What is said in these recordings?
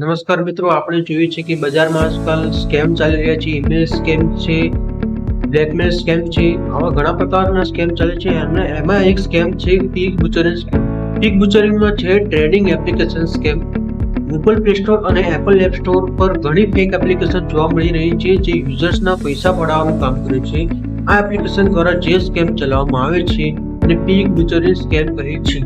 નમસ્કાર મિત્રો, આપણે જોઈએ છે કે બજારમાં આજકાલ સ્કેમ ચાલી રહ્યા છે. ઈમેલ સ્કેમ છે, બ્લેકમેલ સ્કેમ છે, આવા ઘણા પ્રકારના સ્કેમ ચાલે છે. અને એમાં એક સ્કેમ છે પીક બુચરિંગ સ્કેમ. પીક બુચરિંગમાં છે trading application scam. Google play store અને એપલ એપ સ્ટોર પર ઘણી ફેક એપ્લિકેશન જોવા મળી રહી છે જે યુઝર્સના પૈસા પડાવવાનું કામ કરે છે. આ એપ્લિકેશન દ્વારા જે સ્કેમ ચલાવવામાં આવે છે એને પીક બુચરિંગ સ્કેમ કહે છે.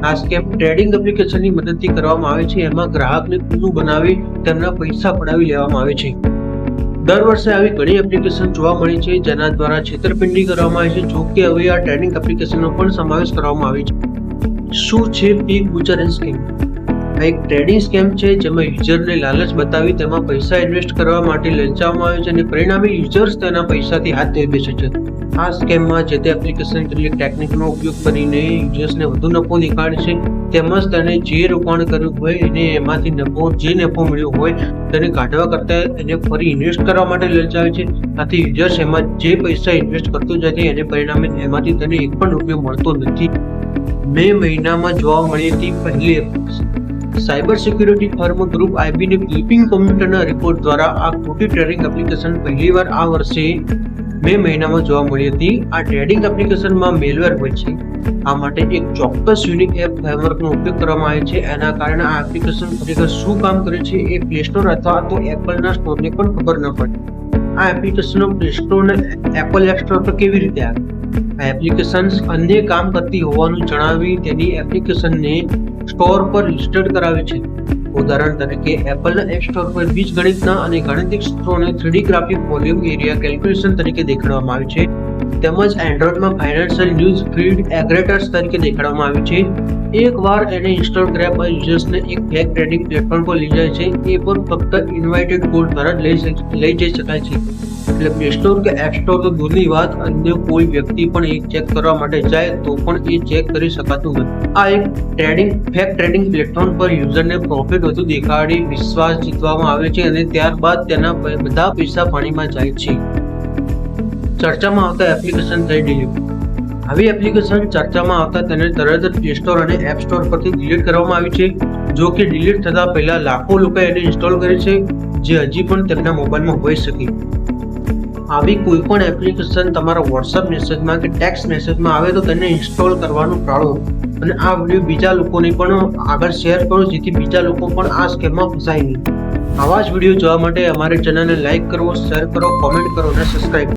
આ સ્કેમ ટ્રેડિંગ એપ્લિકેશનની મદદથી કરવામાં આવે છે. એમાં ગ્રાહકને ખુલ્લું બનાવી તેમના પૈસા પડાવી લેવામાં આવે છે. દર વર્ષે આવી ઘણી એપ્લિકેશન જોવા મળી છે જેના દ્વારા છેતરપિંડી કરવામાં આવે છે. જો કે હવે આ ટ્રેડિંગ એપ્લિકેશનનો પણ સમાવેશ કરવામાં આવે છે. શું છે પીક બુચરિંગ સ્કેમ? આ એક ટ્રેડિંગ સ્કેમ છે જેમાં યુઝરને લાલચ બતાવી તેમાં પૈસા ઇન્વેસ્ટ કરવા માટે લલચાવવામાં આવે છે અને પરિણામે યુઝર્સ તેના પૈસાથી હાથ ધોઈ બેસે છે. આ સ્કેમમાં જે તે એપ્લિકેશન કેટલીક ટેકનિકનો ઉપયોગ કરીને યુઝર્સને વધુ નફો દેખાડે છે, તેમજ તેને જે રોકાણ કર્યું હોય એને એમાંથી જે નફો મળ્યો હોય તેને કાઢવા કરતાં એને ફરી ઇન્વેસ્ટ કરવા માટે લલચાવે છે. આથી યુઝર્સ એમાં જે પૈસા ઇન્વેસ્ટ કરતો જાય છે એને પરિણામે એમાંથી તેને એક પણ રૂપિયો મળતો નથી. મે મહિનામાં જોવા મળી હતી પહેલી application. Cyber security firm group આઈબીને ફિલિપિન કોમ્પ્યુટરના રિપોર્ટ દ્વારા આ ખોટી ટ્રેડિંગ એપ્લિકેશન પહેલીવાર આ વર્ષે મે મહિનામાં જોવા મળી હતી. આ ટ્રેડિંગ એપ્લિકેશનમાં મેલવેર હોય છે. આ માટે એક ચોક્કસ યુનિક એપ ફ્રેમવર્કનો ઉપયોગ કરવામાં આવે છે. એના કારણે આ એપ્લિકેશન ખરેખર શું કામ કરે છે એ પ્લે સ્ટોર અથવા તો એપલના સ્ટોરને પણ ખબર ન પડે. આ એપ્લિકેશનો પ્લે સ્ટોર અને એપલ એપ સ્ટોર પર કેવી રીતે આવે? આ એપ્લિકેશન્સ અન્ય કામ કરતી હોવાનું જણાવી તેની એપ્લિકેશનને સ્ટોર પર લિસ્ટેડ કરાવે છે. ઉદાહરણ તરીકે એપલના એપ સ્ટોર પર બીજગણિતના અને ગાણિતિક સૂત્રોને 3D graphic volume area calculation તરીકે દેખાડવામાં આવે છે. તેમજ એન્ડ્રોઇડમાં ફાઇનાન્શિયલ ન્યૂઝ ફીડ એગ્રેટર્સ તરીકે દેખાડવામાં આવે છે. એકવાર એને ઇન્સ્ટોલ કર્યા બાદ યુઝર્સને એક ફેક ટ્રેડિંગ પ્લેટફોર્મ પર લઈ જાય છે. એ પર ફક્ત ઇન્વાઇટેડ કોડ દ્વારા લઈ જઈ શકાય છે. એટલે પ્લે સ્ટોર કે એપ સ્ટોર તો દૂરની વાત, અન્ય કોઈ વ્યક્તિ પણ એ ચેક કરવા માટે જાય તો પણ એ ચેક કરી શકાતું નથી. આ એક ફેક ટ્રેડિંગ પ્લેટફોર્મ પર યુઝરને પ્રોફિટ વધુ દેખાડી વિશ્વાસ જીતવામાં આવે છે અને ત્યારબાદ તેના બધા પૈસા પાણીમાં જાય છે. ચર્ચામાં આવતા એપ્લિકેશન થઈ ડિલીટ. આવી એપ્લિકેશન ચર્ચામાં આવતા તેને તરત જ પ્લે સ્ટોર અને એપ સ્ટોર પરથી ડિલીટ કરવામાં આવી છે. જો કે ડિલીટ થતા પહેલા લાખો લોકો એને ઇન્સ્ટોલ કરે છે જે હજી પણ તેમના મોબાઈલમાં હોઈ શકે. આવી કોઈ પણ એપ્લિકેશન તમારા વોટ્સએપ મેસેજમાં કે ટેક્સ્ટ મેસેજમાં આવે તો તેને ઇન્સ્ટોલ કરવાનું ટાળો અને આ વિડીયો બીજા લોકોને પણ આગળ શેર કરો જેથી બીજા લોકો પણ આ સ્કેમમાં ફસાય નહીં. આવા જ વિડીયો જોવા માટે અમારી ચેનલને લાઈક કરો, શેર કરો, કોમેન્ટ કરો અને સબસ્ક્રાઇબ કરો.